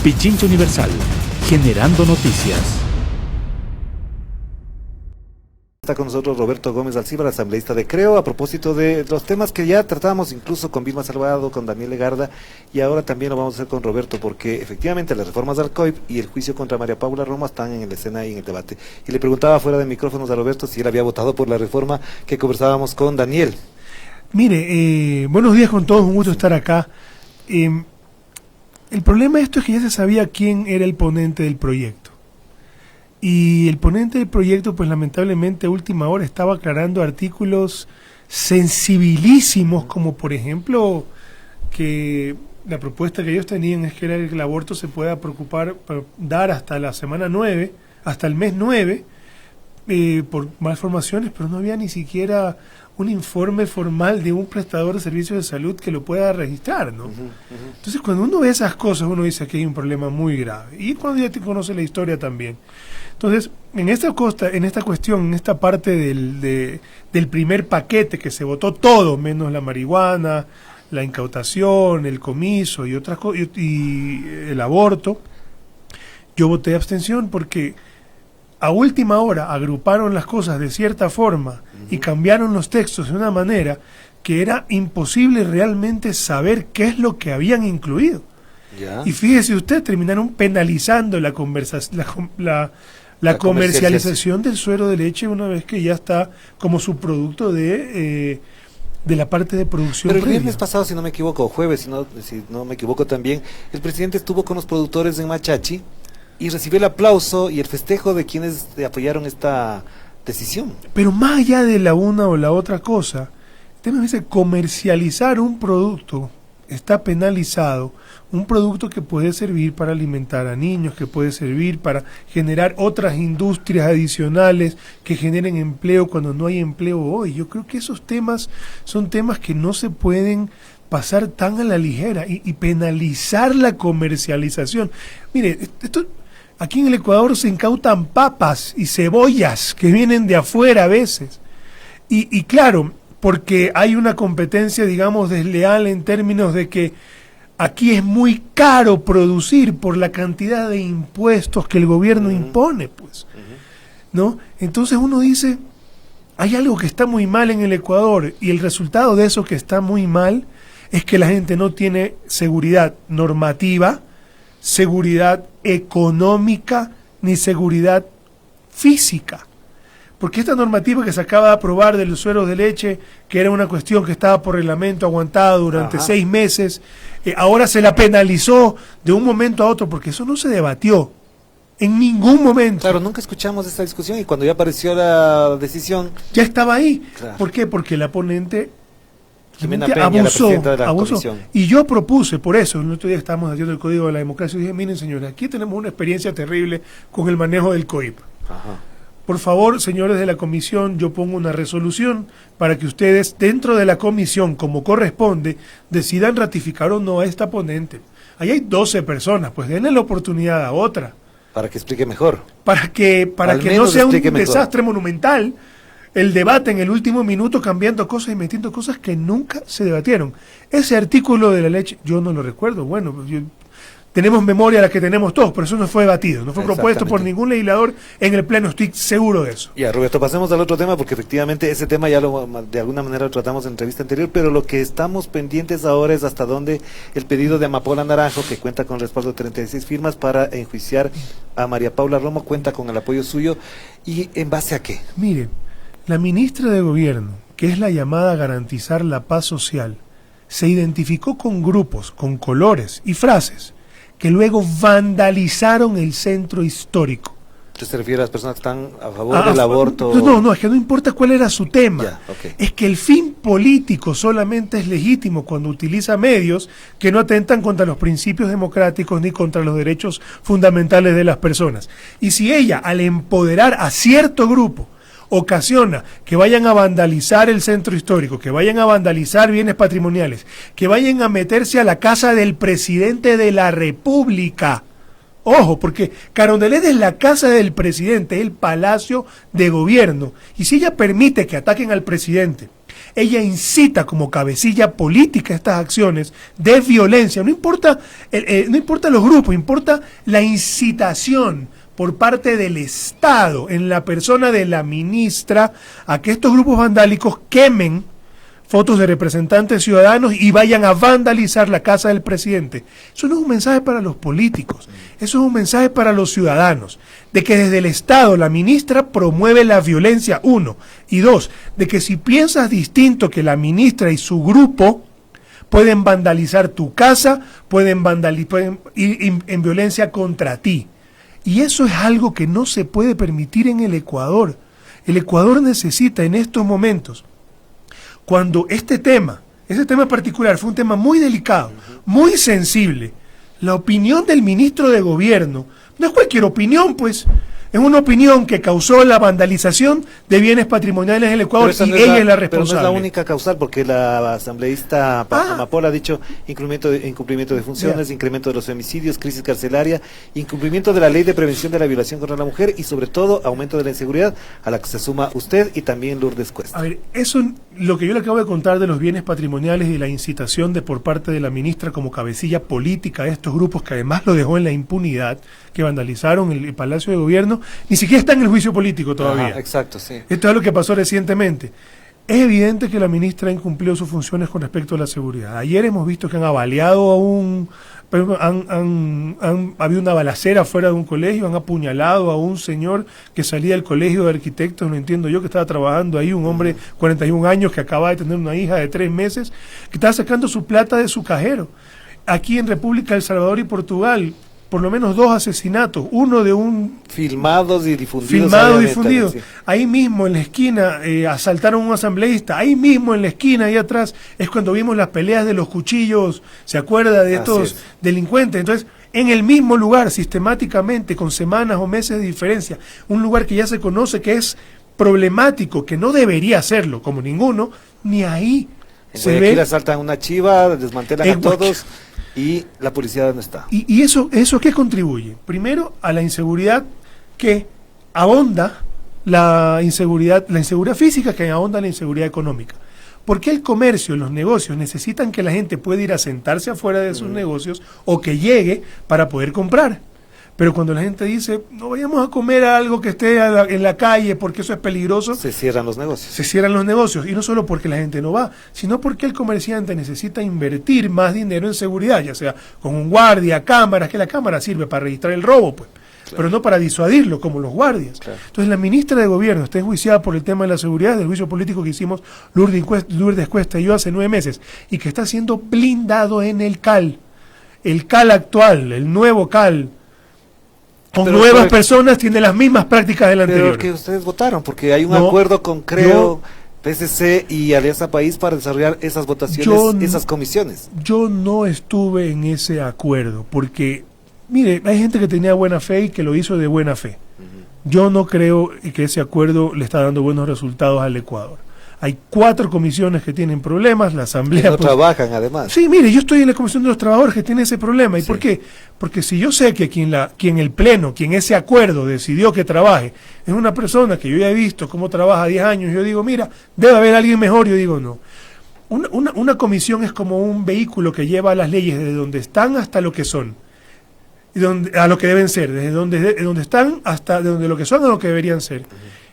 Pichincha Universal, generando noticias. Está con nosotros Roberto Gómez Alcíbar, asambleísta de Creo, a propósito de los temas que ya tratamos incluso con Vilma Salvado, con Daniel Legarda, y ahora también lo vamos a hacer con Roberto, porque efectivamente las reformas del COIP y el juicio contra María Paula Roma están en la escena y en el debate. Y le preguntaba fuera de micrófonos a Roberto si él había votado por la reforma que conversábamos con Daniel. Mire, buenos días con todos, un gusto estar acá. El problema de esto es que ya se sabía quién era el ponente del proyecto. Y el ponente del proyecto, pues lamentablemente a última hora estaba aclarando artículos sensibilísimos, como por ejemplo que la propuesta que ellos tenían es que el aborto se pueda dar hasta la semana 9, hasta el mes 9, por malformaciones, pero no había ni siquiera un informe formal de un prestador de servicios de salud que lo pueda registrar, ¿no? Entonces, cuando uno ve esas cosas, uno dice que hay un problema muy grave. Y cuando ya te conoce la historia también. Entonces, en esta cuestión, en esta parte del primer paquete que se votó todo, menos la marihuana, la incautación, el comiso y otras cosas, y el aborto, yo voté abstención porque a última hora agruparon las cosas de cierta forma y cambiaron los textos de una manera que era imposible realmente saber qué es lo que habían incluido. Ya. Y fíjese usted, terminaron penalizando la comercialización del suero de leche una vez que ya está como subproducto de la parte de producción. Pero el viernes pasado, si no me equivoco, o jueves, si no me equivoco también, el presidente estuvo con los productores en Machachi y recibió el aplauso y el festejo de quienes apoyaron esta decisión. Pero más allá de la una o la otra cosa, usted me dice, comercializar un producto está penalizado, un producto que puede servir para alimentar a niños, que puede servir para generar otras industrias adicionales que generen empleo cuando no hay empleo hoy. Yo creo que esos temas son temas que no se pueden pasar tan a la ligera y penalizar la comercialización. Mire, esto... Aquí en el Ecuador se incautan papas y cebollas que vienen de afuera a veces. Y claro, porque hay una competencia, digamos, desleal en términos de que aquí es muy caro producir por la cantidad de impuestos que el gobierno impone, pues, ¿no? Entonces uno dice, hay algo que está muy mal en el Ecuador y el resultado de eso que está muy mal es que la gente no tiene seguridad normativa, seguridad económica ni seguridad física. Porque esta normativa que se acaba de aprobar de los sueros de leche, que era una cuestión que estaba por reglamento aguantada durante 6 meses, ahora se la penalizó de un momento a otro, porque eso no se debatió en ningún momento. Claro, nunca escuchamos esta discusión y cuando ya apareció la decisión... Ya estaba ahí. Claro. ¿Por qué? Porque la ponente... Jimena Peña, la presidenta de la comisión. Y yo propuse, por eso, el otro día estábamos haciendo el Código de la Democracia y dije, miren señores, aquí tenemos una experiencia terrible con el manejo del COIP. Por favor, señores de la comisión, yo pongo una resolución para que ustedes, dentro de la comisión, como corresponde, decidan ratificar o no a esta ponente. Ahí hay 12 personas, pues denle la oportunidad a otra. Para que explique mejor. Para que no sea un desastre monumental el debate en el último minuto cambiando cosas y metiendo cosas que nunca se debatieron. Ese artículo de la leche, yo no lo recuerdo, tenemos memoria la que tenemos todos, pero eso no fue debatido, no fue propuesto por ningún legislador en el pleno, estoy seguro de eso. Ya, Roberto, pasemos al otro tema, porque efectivamente ese tema ya de alguna manera lo tratamos en la entrevista anterior, pero lo que estamos pendientes ahora es hasta dónde el pedido de Amapola Naranjo, que cuenta con respaldo de 36 firmas para enjuiciar a María Paula Romo, cuenta con el apoyo suyo, ¿y en base a qué? Mire, la ministra de Gobierno, que es la llamada a garantizar la paz social, se identificó con grupos, con colores y frases que luego vandalizaron el centro histórico. ¿Usted se refiere a las personas que están a favor del aborto? No, es que no importa cuál era su tema. Ya, okay. Es que el fin político solamente es legítimo cuando utiliza medios que no atentan contra los principios democráticos ni contra los derechos fundamentales de las personas. Y si ella, al empoderar a cierto grupo, ocasiona que vayan a vandalizar el centro histórico, que vayan a vandalizar bienes patrimoniales, que vayan a meterse a la casa del presidente de la República. Ojo, porque Carondelet es la casa del presidente, el palacio de gobierno. Y si ella permite que ataquen al presidente, ella incita como cabecilla política estas acciones de violencia. No importa, no importa los grupos, importa la incitación por parte del Estado, en la persona de la ministra, a que estos grupos vandálicos quemen fotos de representantes ciudadanos y vayan a vandalizar la casa del presidente. Eso no es un mensaje para los políticos, eso es un mensaje para los ciudadanos, de que desde el Estado la ministra promueve la violencia, 1, y 2, de que si piensas distinto que la ministra y su grupo, pueden vandalizar tu casa, pueden ir en violencia contra ti. Y eso es algo que no se puede permitir en el Ecuador. El Ecuador necesita en estos momentos, cuando ese tema particular fue un tema muy delicado, muy sensible, la opinión del ministro de Gobierno no es cualquier opinión, pues, es una opinión que causó la vandalización de bienes patrimoniales en el Ecuador y ella es la responsable. Pero no es la única causal, porque la asambleísta Amapola ha dicho incumplimiento de funciones, incremento de los femicidios, crisis carcelaria, incumplimiento de la ley de prevención de la violación contra la mujer y sobre todo aumento de la inseguridad, a la que se suma usted y también Lourdes Cuesta. A ver, eso, lo que yo le acabo de contar de los bienes patrimoniales y la incitación por parte de la ministra como cabecilla política de estos grupos, que además lo dejó en la impunidad, que vandalizaron el Palacio de Gobierno, ni siquiera está en el juicio político todavía. Ajá, exacto, sí. Esto es lo que pasó recientemente. Es evidente que la ministra ha incumplido sus funciones con respecto a la seguridad. Ayer hemos visto que han avaliado habido una balacera fuera de un colegio, han apuñalado a un señor que salía del colegio de arquitectos, no entiendo yo, que estaba trabajando ahí, un hombre 41 años que acaba de tener una hija de 3 meses, que estaba sacando su plata de su cajero. Aquí en República del Salvador y Portugal, por lo menos 2 asesinatos, uno de un... Filmados y difundidos. Sí. Ahí mismo en la esquina asaltaron a un asambleísta, ahí mismo en la esquina, ahí atrás, es cuando vimos las peleas de los cuchillos, ¿se acuerda de estos delincuentes? Entonces, en el mismo lugar, sistemáticamente, con semanas o meses de diferencia, un lugar que ya se conoce que es problemático, que no debería serlo, como ninguno, ni ahí se ve... asaltan una chiva, desmantelan a todos... Y la policía no está. ¿Y eso qué contribuye? Primero, a la inseguridad que ahonda la inseguridad física, que ahonda la inseguridad económica. Porque el comercio, los negocios necesitan que la gente pueda ir a sentarse afuera de sus negocios o que llegue para poder comprar. Pero cuando la gente dice, no vayamos a comer algo que esté en la calle porque eso es peligroso, se cierran los negocios. Se cierran los negocios, y no solo porque la gente no va, sino porque el comerciante necesita invertir más dinero en seguridad, ya sea con un guardia, cámaras, que la cámara sirve para registrar el robo, pues, claro, pero no para disuadirlo como los guardias. Claro. Entonces la ministra de Gobierno está enjuiciada por el tema de la seguridad, del juicio político que hicimos Lourdes Cuesta y yo hace 9 meses, y que está siendo blindado en el CAL actual, el nuevo CAL, con nuevas personas, tiene las mismas prácticas del anterior. Pero que ustedes votaron, porque hay un acuerdo con CREO, PSC y Alianza País para desarrollar esas votaciones, esas comisiones. Yo no estuve en ese acuerdo, porque, mire, hay gente que tenía buena fe y que lo hizo de buena fe. Yo no creo que ese acuerdo le está dando buenos resultados al Ecuador. Hay 4 comisiones que tienen problemas, la asamblea... Que no trabajan, además. Sí, mire, yo estoy en la comisión de los trabajadores que tiene ese problema. ¿Y por qué? Porque si yo sé que quien el pleno, quien ese acuerdo decidió que trabaje, es una persona que yo ya he visto cómo trabaja 10 años, yo digo, mira, debe haber alguien mejor, yo digo, no. Una comisión es como un vehículo que lleva las leyes desde donde están hasta lo que son, a lo que deben ser, desde donde están hasta de donde lo que son a lo que deberían ser.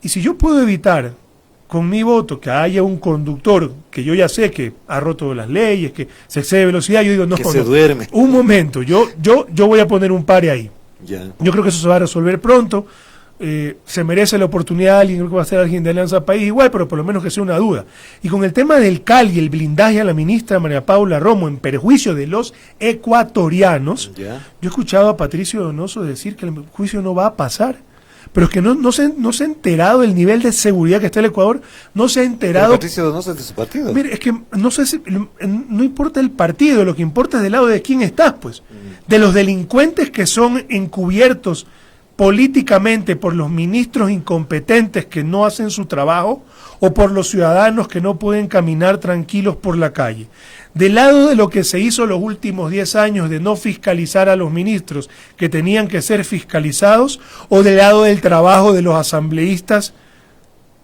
Y si yo puedo evitar con mi voto que haya un conductor que yo ya sé que ha roto las leyes, que se excede velocidad, yo digo, no, se duerme. Un momento, yo voy a poner un pare ahí. Ya. Yo creo que eso se va a resolver pronto. Se merece la oportunidad alguien, creo que va a ser alguien de Alianza País igual, pero por lo menos que sea una duda. Y con el tema del CAL y el blindaje a la ministra María Paula Romo en perjuicio de los ecuatorianos, yo he escuchado a Patricio Donoso decir que el juicio no va a pasar. Pero es que no se ha enterado del nivel de seguridad que está el Ecuador, no se ha enterado... Pero Patricio Donoso es de su partido. Mire, es que no sé si, no importa el partido, lo que importa es del lado de quién estás, pues. De los delincuentes que son encubiertos políticamente por los ministros incompetentes que no hacen su trabajo, o por los ciudadanos que no pueden caminar tranquilos por la calle. Del lado de lo que se hizo los últimos 10 años de no fiscalizar a los ministros que tenían que ser fiscalizados, o del lado del trabajo de los asambleístas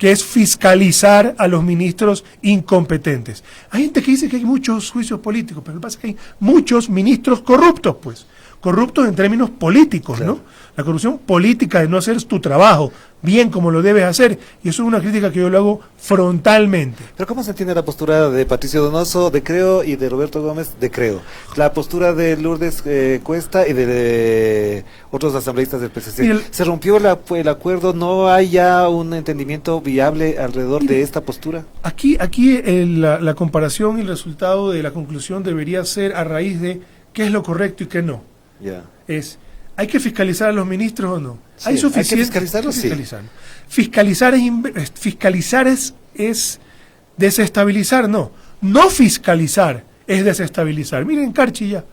que es fiscalizar a los ministros incompetentes. Hay gente que dice que hay muchos juicios políticos, pero lo que pasa es que hay muchos ministros corruptos, pues. Corruptos en términos políticos, claro, ¿no? La corrupción política de no hacer tu trabajo bien como lo debes hacer, y eso es una crítica que yo lo hago frontalmente. Pero ¿cómo se entiende la postura de Patricio Donoso de Creo y de Roberto Gómez de Creo? La postura de Lourdes Cuesta y de otros asambleístas del PCC. ¿Se rompió el acuerdo? ¿No hay ya un entendimiento viable alrededor de esta postura? Aquí la comparación y el resultado de la conclusión debería ser a raíz de qué es lo correcto y qué no. Ya. ¿Hay que fiscalizar a los ministros o no? Sí, ¿Hay suficiente? ¿hay que fiscalizarlos? Sí. Fiscalizar es desestabilizar, no. No fiscalizar es desestabilizar. Miren, en Carchi ya.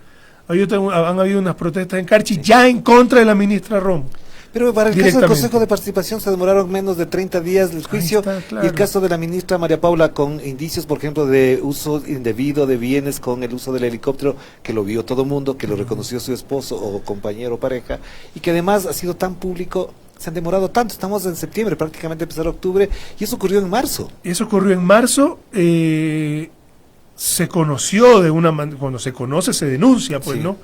Han habido unas protestas en Carchi ya en contra de la ministra Romo. Pero para el caso del Consejo de Participación se demoraron menos de 30 días el juicio, está, claro. Y el caso de la ministra María Paula con indicios, por ejemplo, de uso indebido de bienes con el uso del helicóptero, que lo vio todo mundo, que lo reconoció su esposo o compañero o pareja, y que además ha sido tan público, se han demorado tanto, estamos en septiembre, prácticamente empezar octubre, y eso ocurrió en marzo. Se conoció cuando se conoce se denuncia, pues, sí, ¿no?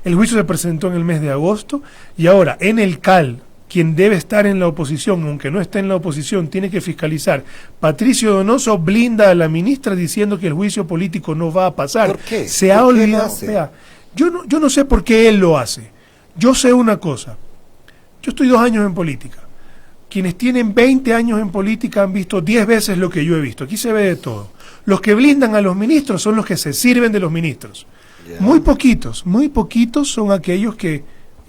El juicio se presentó en el mes de agosto y ahora en el CAL, quien debe estar en la oposición, aunque no esté en la oposición, tiene que fiscalizar. Patricio Donoso blinda a la ministra diciendo que el juicio político no va a pasar. ¿Por qué? Se ha olvidado. Vea, yo no sé por qué él lo hace. Yo sé una cosa. Yo estoy 2 años en política. Quienes tienen 20 años en política han visto 10 veces lo que yo he visto. Aquí se ve de todo. Los que blindan a los ministros son los que se sirven de los ministros. Yeah. Muy poquitos son aquellos que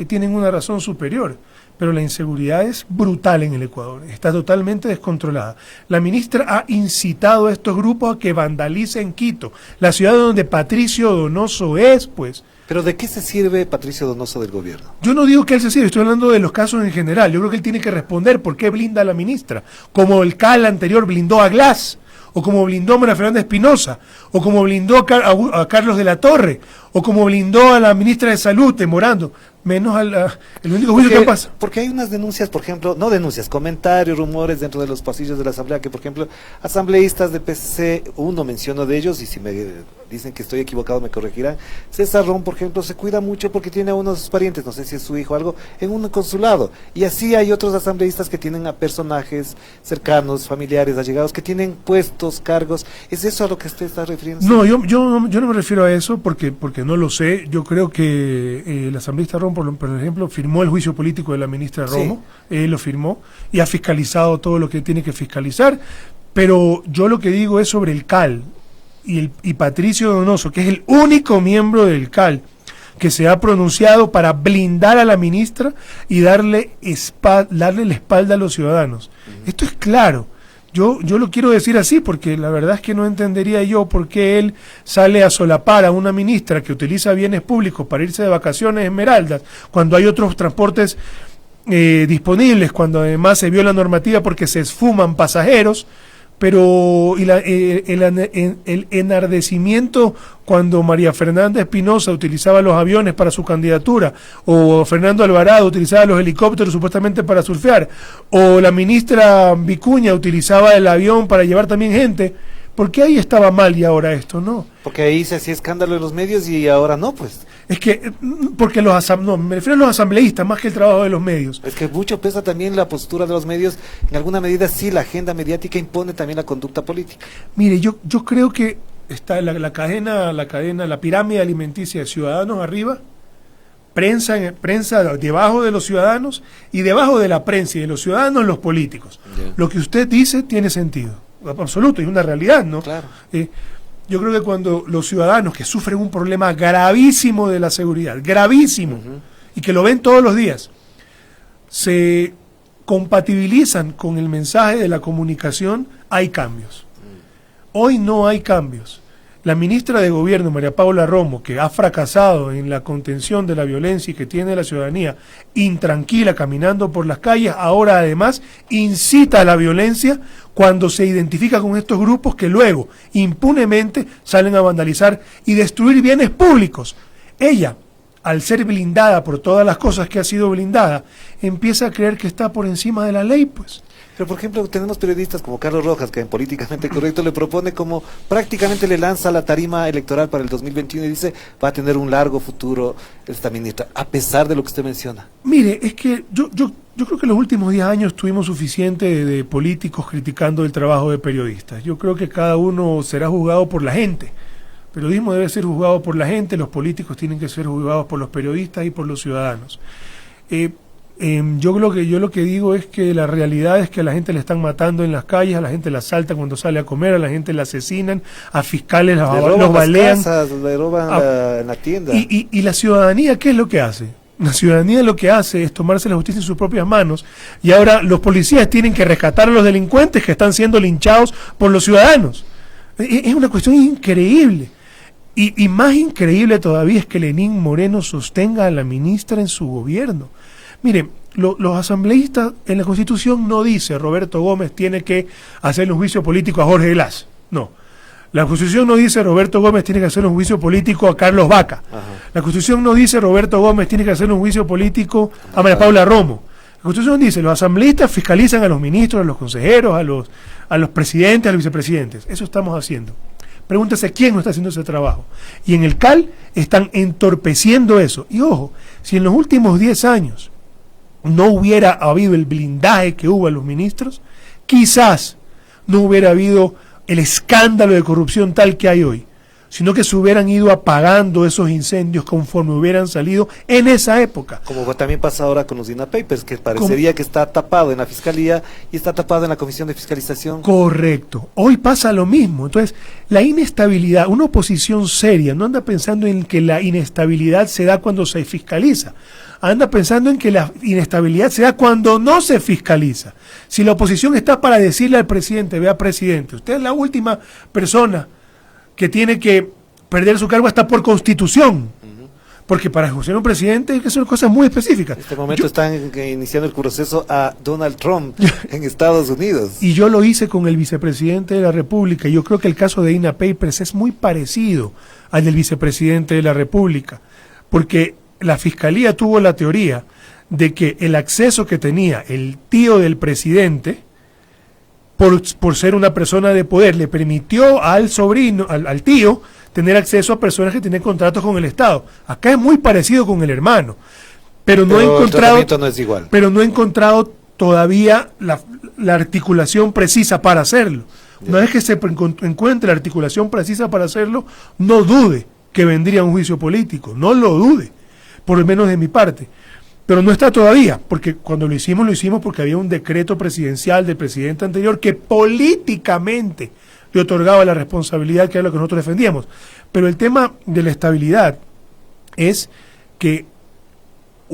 tienen una razón superior, pero la inseguridad es brutal en el Ecuador, está totalmente descontrolada. La ministra ha incitado a estos grupos a que vandalicen Quito, la ciudad donde Patricio Donoso es, pues. ¿Pero de qué se sirve Patricio Donoso del gobierno? Yo no digo que él se sirve, estoy hablando de los casos en general. Yo creo que él tiene que responder por qué blinda a la ministra, como el CAL anterior blindó a Glass, o como blindó a María Fernanda Espinosa, o como blindó a Carlos de la Torre, o como blindó a la ministra de Salud, demorando, menos el único juicio que pasa. Porque hay unas denuncias, por ejemplo, no denuncias, comentarios, rumores dentro de los pasillos de la Asamblea, que por ejemplo, asambleístas de PCC, uno menciono de ellos, y si me dicen que estoy equivocado me corregirán, César Ron, por ejemplo, se cuida mucho porque tiene a uno de sus parientes, no sé si es su hijo o algo, en un consulado, y así hay otros asambleístas que tienen a personajes cercanos, familiares, allegados, que tienen puestos, cargos. ¿Es eso a lo que usted está refiriendo? No, yo no me refiero a eso porque no lo sé. Yo creo que el asambleísta Ron, por ejemplo, firmó el juicio político de la ministra Romo, sí, él lo firmó y ha fiscalizado todo lo que tiene que fiscalizar, pero yo lo que digo es sobre el CAL y Patricio Donoso, que es el único miembro del CAL que se ha pronunciado para blindar a la ministra y darle la espalda a los ciudadanos. Esto es claro. Yo lo quiero decir así porque la verdad es que no entendería yo por qué él sale a solapar a una ministra que utiliza bienes públicos para irse de vacaciones Esmeraldas, cuando hay otros transportes disponibles, cuando además se viola la normativa porque se esfuman pasajeros, pero el enardecimiento cuando María Fernanda Espinosa utilizaba los aviones para su candidatura, o Fernando Alvarado utilizaba los helicópteros supuestamente para surfear, o la ministra Vicuña utilizaba el avión para llevar también gente, ¿por qué ahí estaba mal y ahora esto no? Porque ahí se hacía escándalo en los medios y ahora no, pues. Es que, porque me refiero a los asambleístas más que el trabajo de los medios. Es que mucho pesa también la postura de los medios, en alguna medida sí, la agenda mediática impone también la conducta política. Mire, yo creo que está la pirámide alimenticia de ciudadanos arriba, prensa debajo de los ciudadanos y debajo de la prensa y de los ciudadanos los políticos. Yeah. Lo que usted dice tiene sentido, absoluto, es una realidad, ¿no? Claro. Yo creo que cuando los ciudadanos que sufren un problema gravísimo de la seguridad, gravísimo, y que lo ven todos los días, se compatibilizan con el mensaje de la comunicación, hay cambios. Hoy no hay cambios. La ministra de Gobierno, María Paula Romo, que ha fracasado en la contención de la violencia y que tiene la ciudadanía intranquila caminando por las calles, ahora además incita a la violencia cuando se identifica con estos grupos que luego impunemente salen a vandalizar y destruir bienes públicos. Ella al ser blindada por todas las cosas que ha sido blindada, empieza a creer que está por encima de la ley, pues. Pero, por ejemplo, tenemos periodistas como Carlos Rojas, que en Políticamente Correcto le propone como prácticamente le lanza la tarima electoral para el 2021 y dice va a tener un largo futuro esta ministra, a pesar de lo que usted menciona. Mire, es que yo creo que en los últimos 10 años tuvimos suficiente de políticos criticando el trabajo de periodistas. Yo creo que cada uno será juzgado por la gente. El periodismo debe ser juzgado por la gente, los políticos tienen que ser juzgados por los periodistas y por los ciudadanos. Yo lo que digo es que la realidad es que a la gente le están matando en las calles, a la gente la asaltan cuando sale a comer, a la gente la asesinan, a fiscales los balean. Le roban en la tienda. Y la ciudadanía, ¿qué es lo que hace? La ciudadanía lo que hace es tomarse la justicia en sus propias manos y ahora los policías tienen que rescatar a los delincuentes que están siendo linchados por los ciudadanos. Es una cuestión increíble. Y más increíble todavía es que Lenín Moreno sostenga a la ministra en su gobierno. Miren, los asambleístas en la Constitución no dice Roberto Gómez tiene que hacerle un juicio político a Jorge Glass. No. La Constitución no dice Roberto Gómez tiene que hacer un juicio político a Carlos Vaca. Ajá. La Constitución no dice Roberto Gómez tiene que hacer un juicio político a María Paula Romo. La Constitución dice los asambleístas fiscalizan a los ministros, a los consejeros, a los presidentes, a los vicepresidentes. Eso estamos haciendo. Pregúntese quién no está haciendo ese trabajo. Y en el CAL están entorpeciendo eso. Y ojo, si en los últimos 10 años no hubiera habido el blindaje que hubo a los ministros, quizás no hubiera habido el escándalo de corrupción tal que hay hoy, sino que se hubieran ido apagando esos incendios conforme hubieran salido en esa época. Como también pasa ahora con los DINA Papers, que parecería que está tapado en la Fiscalía y está tapado en la Comisión de Fiscalización. Correcto. Hoy pasa lo mismo. Entonces, la inestabilidad, una oposición seria no anda pensando en que la inestabilidad se da cuando se fiscaliza. Anda pensando en que la inestabilidad se da cuando no se fiscaliza. Si la oposición está para decirle al presidente, vea presidente, usted es la última persona que tiene que perder su cargo hasta por constitución, porque para ejercer un presidente hay que hacer cosas muy específicas. En este momento están iniciando el proceso a Donald Trump en Estados Unidos. Y yo lo hice con el vicepresidente de la República, y yo creo que el caso de DINA Papers es muy parecido al del vicepresidente de la República, porque la Fiscalía tuvo la teoría de que el acceso que tenía el tío del presidente, por ser una persona de poder, le permitió al sobrino, al tío, tener acceso a personas que tienen contratos con el Estado. Acá es muy parecido con el hermano, pero no he encontrado, no es igual. Pero no he encontrado todavía la articulación precisa para hacerlo. Una vez que se encuentre la articulación precisa para hacerlo, no dude que vendría un juicio político, no lo dude, por lo menos de mi parte. Pero no está todavía, porque cuando lo hicimos porque había un decreto presidencial del presidente anterior que políticamente le otorgaba la responsabilidad, que era lo que nosotros defendíamos. Pero el tema de la estabilidad es que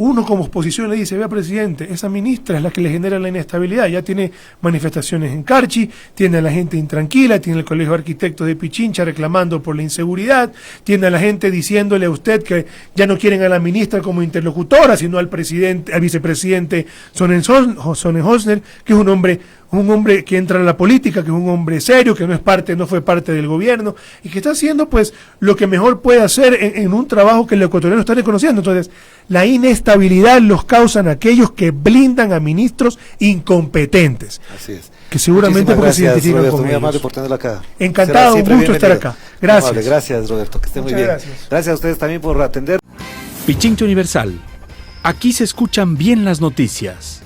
uno como oposición le dice, vea presidente, esa ministra es la que le genera la inestabilidad, ya tiene manifestaciones en Carchi, tiene a la gente intranquila, tiene el Colegio de Arquitectos de Pichincha reclamando por la inseguridad, tiene a la gente diciéndole a usted que ya no quieren a la ministra como interlocutora, sino al vicepresidente Sonnenhosner, que es un hombre que entra en la política, que es un hombre serio, que no fue parte del gobierno, y que está haciendo pues lo que mejor puede hacer en un trabajo que los ecuatorianos están reconociendo. Entonces, la inestabilidad los causan aquellos que blindan a ministros incompetentes. Así es. Que seguramente porque se identifican Roberto, con muy ellos. amable por tenerlo acá. Encantado, un gusto estar acá. Gracias. Amable, gracias Roberto, que esté muy bien. Gracias a ustedes también por atender. Pichincha Universal. Aquí se escuchan bien las noticias.